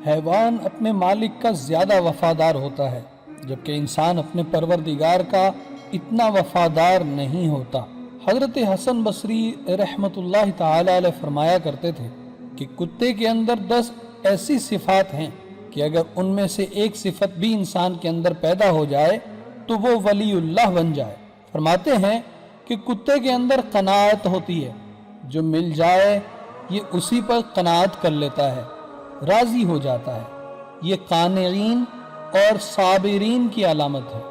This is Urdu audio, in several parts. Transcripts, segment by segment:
حیوان اپنے مالک کا زیادہ وفادار ہوتا ہے، جبکہ انسان اپنے پروردگار کا اتنا وفادار نہیں ہوتا۔ حضرت حسن بصری رحمۃ اللہ تعالی علیہ فرمایا کرتے تھے کہ کتے کے اندر 10 ایسی صفات ہیں کہ اگر ان میں سے ایک صفت بھی انسان کے اندر پیدا ہو جائے تو وہ ولی اللہ بن جائے۔ فرماتے ہیں کہ کتے کے اندر قناعت ہوتی ہے، جو مل جائے یہ اسی پر قناعت کر لیتا ہے، راضی ہو جاتا ہے۔ یہ قانعین اور صابرین کی علامت ہے۔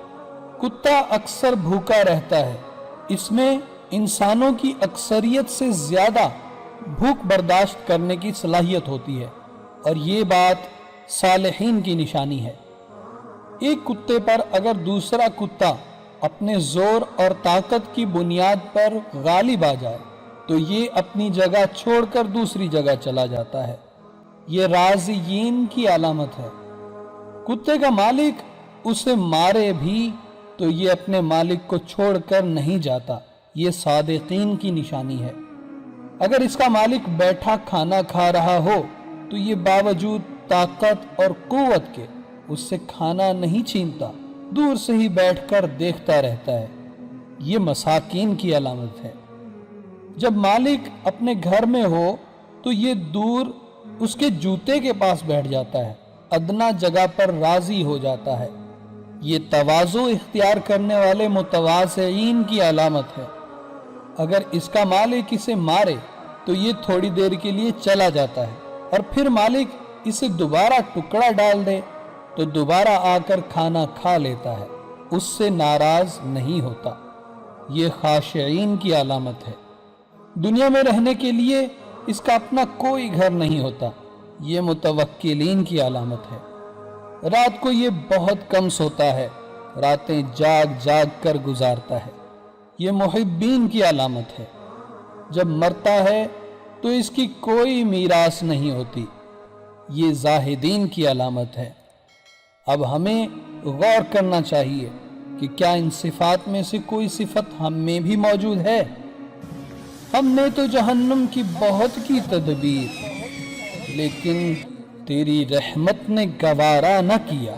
کتا اکثر بھوکا رہتا ہے، اس میں انسانوں کی اکثریت سے زیادہ بھوک برداشت کرنے کی صلاحیت ہوتی ہے، اور یہ بات صالحین کی نشانی ہے۔ ایک کتے پر اگر دوسرا کتا اپنے زور اور طاقت کی بنیاد پر غالب آ جائے تو یہ اپنی جگہ چھوڑ کر دوسری جگہ چلا جاتا ہے۔ یہ راضیین کی علامت ہے۔ کتے کا مالک اسے مارے بھی تو یہ اپنے مالک کو چھوڑ کر نہیں جاتا، یہ صادقین کی نشانی ہے۔ اگر اس کا مالک بیٹھا کھانا کھا رہا ہو تو یہ باوجود طاقت اور قوت کے اس سے کھانا نہیں چھینتا، دور سے ہی بیٹھ کر دیکھتا رہتا ہے، یہ مساکین کی علامت ہے۔ جب مالک اپنے گھر میں ہو تو یہ دور اس کے جوتے کے پاس بیٹھ جاتا ہے، ادنا جگہ پر راضی ہو جاتا ہے۔ یہ تواضع اختیار کرنے والے متواضعین کی علامت ہے۔ اگر اس کا مالک اسے مارے تو یہ تھوڑی دیر کے لیے چلا جاتا ہے، اور پھر مالک اسے دوبارہ ٹکڑا ڈال دے تو دوبارہ آ کر کھانا کھا لیتا ہے، اس سے ناراض نہیں ہوتا۔ یہ خاشعین کی علامت ہے۔ دنیا میں رہنے کے لیے اس کا اپنا کوئی گھر نہیں ہوتا، یہ متوکلین کی علامت ہے۔ رات کو یہ بہت کم سوتا ہے، راتیں جاگ جاگ کر گزارتا ہے، یہ محبین کی علامت ہے۔ جب مرتا ہے تو اس کی کوئی میراث نہیں ہوتی، یہ زاہدین کی علامت ہے۔ اب ہمیں غور کرنا چاہیے کہ کیا ان صفات میں سے کوئی صفت ہم میں بھی موجود ہے؟ ہم نے تو جہنم کی بہت کی تدبیر، لیکن تیری رحمت نے گوارا نہ کیا۔